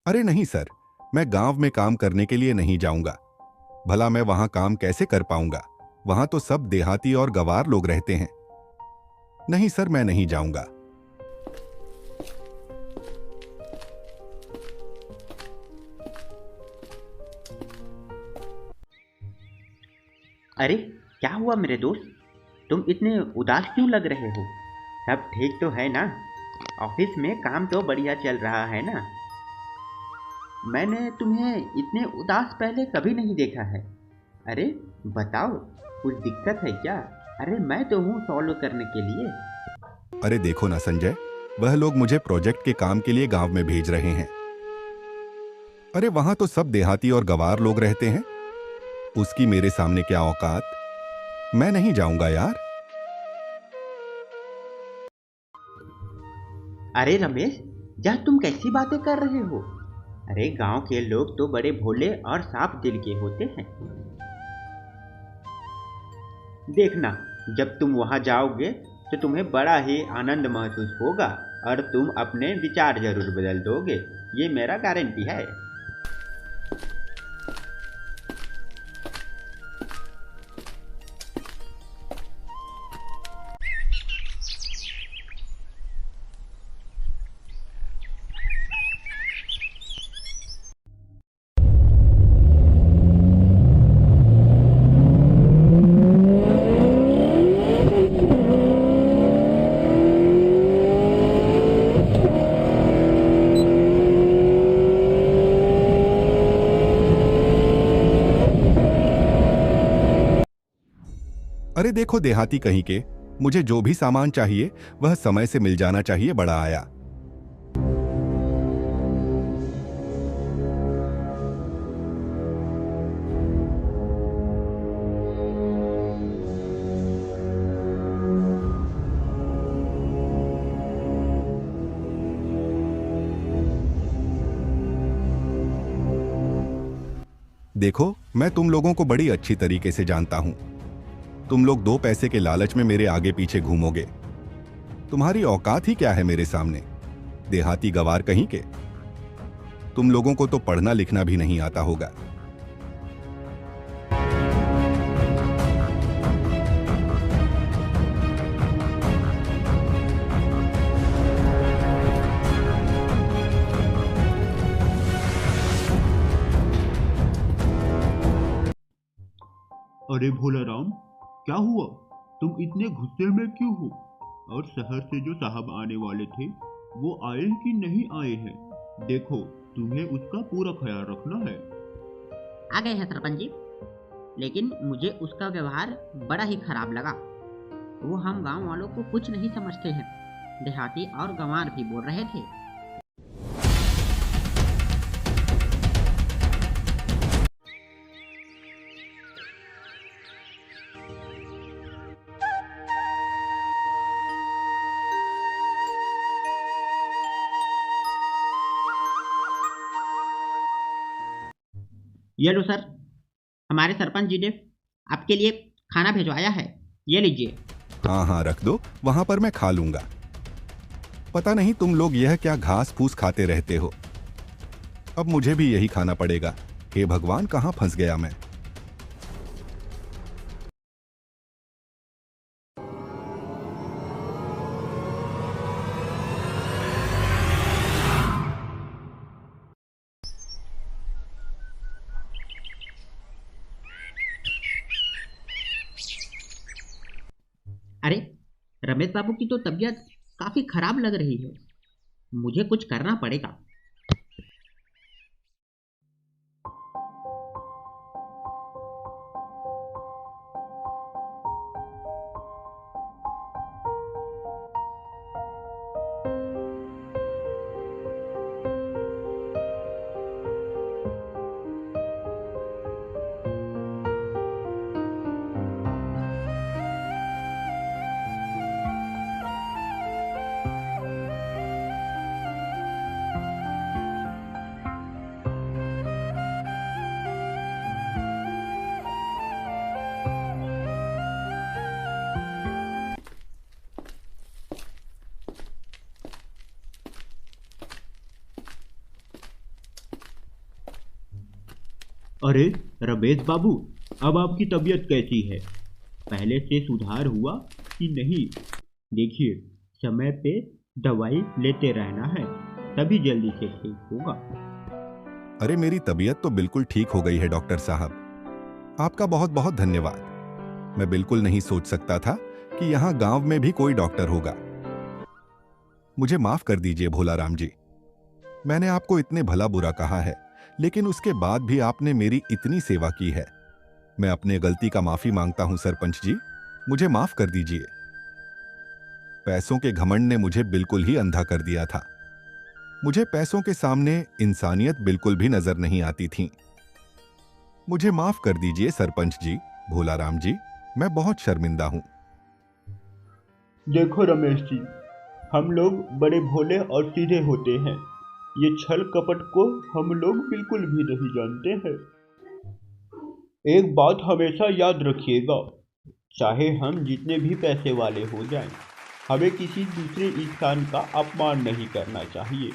अरे नहीं सर, मैं गांव में काम करने के लिए नहीं जाऊंगा। भला मैं वहां काम कैसे कर पाऊंगा? वहां तो सब देहाती और गवार लोग रहते हैं। नहीं सर, मैं नहीं जाऊंगा। अरे, क्या हुआ मेरे दोस्त? तुम इतने उदास क्यों लग रहे हो? सब ठीक तो है ना? ऑफिस में काम तो बढ़िया चल रहा है ना? मैंने तुम्हें इतने उदास पहले कभी नहीं देखा है। अरे, बताओ, कुछ दिक्कत है क्या? अरे, मैं तो हूँ सॉल्व करने के लिए। अरे देखो ना संजय, वह लोग मुझे प्रोजेक्ट के काम के लिए गांव में भेज रहे हैं। अरे वहां तो सब देहाती और गवार लोग रहते हैं। उसकी मेरे सामने क्या औकात? मैं नहीं जाऊंगा यार। अरे रमेश, यह तुम कैसी बातें कर रहे हो? अरे, गांव के लोग तो बड़े भोले और साफ दिल के होते हैं। देखना, जब तुम वहां जाओगे तो तुम्हें बड़ा ही आनंद महसूस होगा और तुम अपने विचार जरूर बदल दोगे। ये मेरा गारंटी है। अरे देखो देहाती कहीं के, मुझे जो भी सामान चाहिए वह समय से मिल जाना चाहिए। बड़ा आया। देखो, मैं तुम लोगों को बड़ी अच्छी तरीके से जानता हूं। तुम लोग दो पैसे के लालच में मेरे आगे पीछे घूमोगे। तुम्हारी औकात ही क्या है मेरे सामने? देहाती गवार कहीं के। तुम लोगों को तो पढ़ना लिखना भी नहीं आता होगा। अरे भोला राम, क्या हुआ? तुम इतने गुस्से में क्यों हो? और शहर से जो साहब आने वाले थे, वो आए कि नहीं आए हैं? देखो, तुम्हें उसका पूरा ख्याल रखना है। आ गए हैं सरपंच जी। लेकिन मुझे उसका व्यवहार बड़ा ही खराब लगा। वो हम गांव वालों को कुछ नहीं समझते हैं। देहाती और गंवार भी बोल रहे थे। ये लो सर, हमारे सरपंच जी ने आपके लिए खाना भिजवाया है। ये लीजिए। हाँ हाँ, रख दो, वहां पर मैं खा लूंगा। पता नहीं तुम लोग यह क्या घास फूस खाते रहते हो। अब मुझे भी यही खाना पड़ेगा। हे भगवान, कहाँ फंस गया मैं। अरे, रमेश बाबू की तो तबीयत काफी खराब लग रही है। मुझे कुछ करना पड़ेगा। अरे रमेश बाबू, अब आपकी तबीयत कैसी है? पहले से सुधार हुआ कि नहीं? देखिए, समय पे दवाई लेते रहना है, तभी जल्दी से ठीक होगा। अरे मेरी तबीयत तो बिल्कुल ठीक हो गई है डॉक्टर साहब। आपका बहुत बहुत धन्यवाद। मैं बिल्कुल नहीं सोच सकता था कि यहाँ गांव में भी कोई डॉक्टर होगा। मुझे माफ कर दीजिए भोलाराम जी। मैंने आपको इतने भला बुरा कहा है, लेकिन उसके बाद भी आपने मेरी इतनी सेवा की है। मैं अपने गलती का माफी मांगता हूं सरपंच जी, मुझे माफ कर दीजिए। पैसों के घमंड ने मुझे बिल्कुल ही अंधा कर दिया था। मुझे पैसों के सामने इंसानियत बिल्कुल भी नजर नहीं आती थी। मुझे माफ कर दीजिए सरपंच जी, भोलाराम जी, मैं बहुत शर्मिंदा हूं। देखो रमेश जी, हम लोग बड़े भोले और सीधे होते हैं। ये छल कपट को हम लोग बिल्कुल भी नहीं जानते हैं। एक बात हमेशा याद रखिएगा, चाहे हम जितने भी पैसे वाले हो जाएं, हमें किसी दूसरे इंसान का अपमान नहीं करना चाहिए।